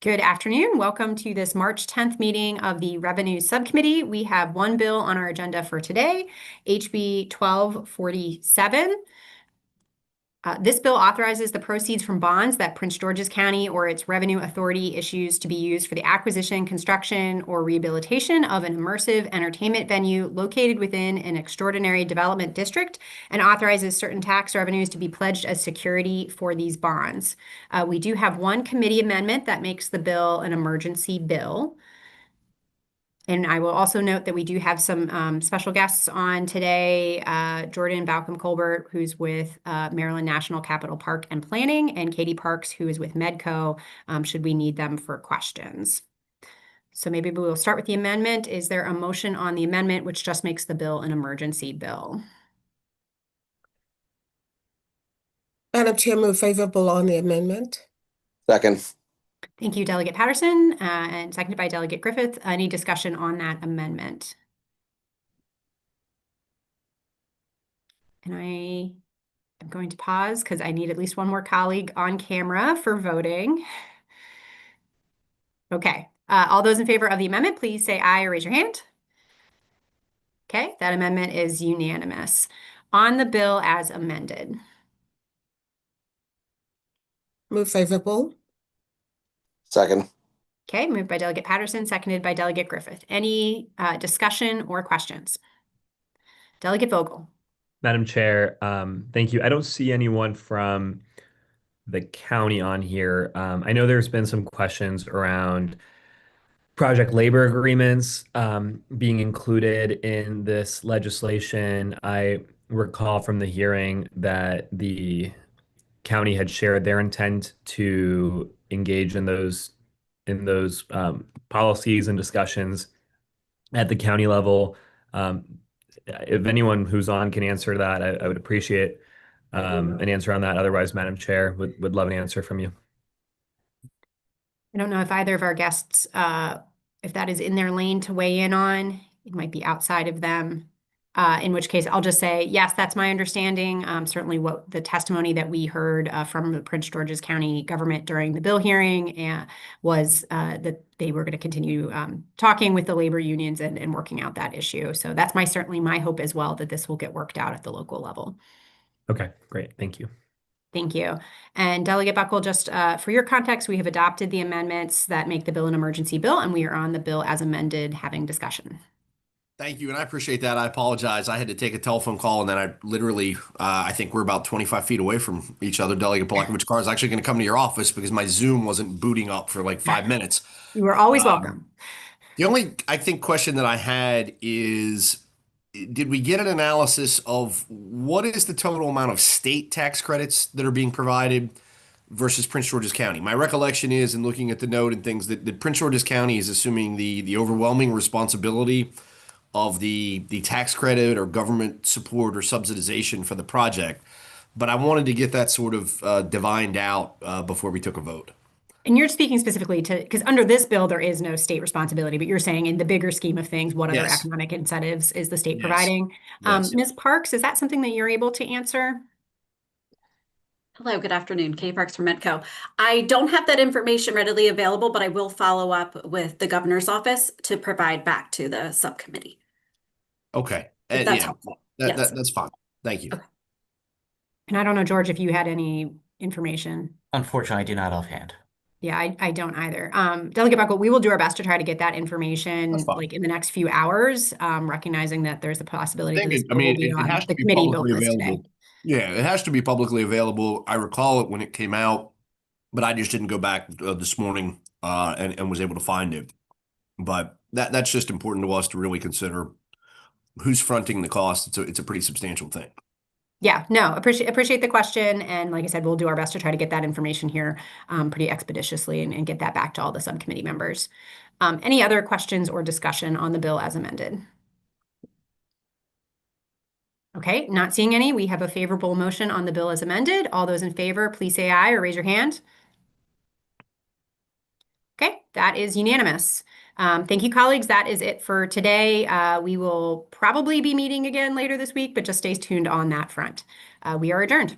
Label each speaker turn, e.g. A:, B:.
A: Good afternoon. Welcome to this March 10th meeting of the Revenue Subcommittee. We have one bill on our agenda for today, HB 1247. This bill authorizes the proceeds from bonds that Prince George's County or its revenue authority issues to be used for the acquisition, construction, or rehabilitation of an immersive entertainment venue located within an extraordinary development district and authorizes certain tax revenues to be pledged as security for these bonds. We do have one committee amendment that makes the bill an emergency bill. And I will also note that we do have some special guests on today, Jordan Balcom-Colbert, who's with Maryland National Capital Park and Planning, and Katie Parks, who is with Medco, should we need them for questions. So maybe we'll start with the amendment. Is there a motion on the amendment, which just makes the bill an emergency bill?
B: Madam Chair, move favorable on the amendment.
C: Second.
A: Thank you, Delegate Patterson, and seconded by Delegate Griffith. Any discussion on that amendment? And I am going to pause because I need at least one more colleague on camera for voting. Okay, all those in favor of the amendment, please say aye or raise your hand. Okay, that amendment is unanimous. On the bill as amended.
B: Move favorable.
C: Second.
A: Okay, moved by Delegate Patterson, seconded by Delegate Griffith. Any discussion or questions? Delegate Vogel.
D: Madam Chair, thank you. I don't see anyone from the county on here. I know there's been some questions around project labor agreements being included in this legislation. I recall from the hearing that the county had shared their intent to engage in those policies and discussions at the county level. If anyone who's on can answer that, I would appreciate an answer on that. Otherwise, Madam Chair, would love an answer from you.
A: I don't know if either of our guests, if that is in their lane to weigh in on. It might be outside of them. In which case, I'll just say, yes, that's my understanding. Certainly what the testimony that we heard from the Prince George's County government during the bill hearing was that they were going to continue talking with the labor unions and working out that issue. So that's certainly my hope as well, that this will get worked out at the local level.
D: Okay, great. Thank you.
A: Thank you. And Delegate Buckle, just for your context, we have adopted the amendments that make the bill an emergency bill, and we are on the bill as amended having discussion.
E: Thank you, and I appreciate that. I apologize. I had to take a telephone call, and then I literally, I think we're about 25 feet away from each other. Delegate Polakovich Carr is actually going to come to your office because my Zoom wasn't booting up for like 5 minutes.
A: You are always welcome.
E: The only, I think, question that I had is, did we get an analysis of what is the total amount of state tax credits that are being provided versus Prince George's County? My recollection is, in looking at the note and things, that Prince George's County is assuming the overwhelming responsibility of the tax credit or government support or subsidization for the project. But I wanted to get that sort of divined out before we took a vote.
A: And you're speaking specifically to, because under this bill, there is no state responsibility, but you're saying in the bigger scheme of things, what other economic incentives is the state providing? Ms. Parks, is that something that you're able to answer?
F: Hello, good afternoon. Katie Parks from Medco. I don't have that information readily available, but I will follow up with the governor's office to provide back to the subcommittee.
E: Okay.
F: That's helpful. Yes.
E: That's fine. Thank you.
A: Okay. And I don't know, George, if you had any information.
C: Unfortunately, I do not offhand.
A: Yeah, I don't either. Delegate Buckle, we will do our best to try to get that information like in the next few hours, recognizing that there's a possibility that this will be on the committee bill list today.
E: Yeah, it has to be publicly available. I recall it when it came out, but I just didn't go back this morning and was able to find it. But that's just important to us to really consider who's fronting the cost. It's a pretty substantial thing.
A: Yeah, no, appreciate the question. And like I said, we'll do our best to try to get that information here pretty expeditiously and get that back to all the subcommittee members. Any other questions or discussion on the bill as amended? Okay, not seeing any. We have a favorable motion on the bill as amended. All those in favor, please say aye or raise your hand. Okay, that is unanimous. Thank you, colleagues. That is it for today. We will probably be meeting again later this week, but just stay tuned on that front. We are adjourned.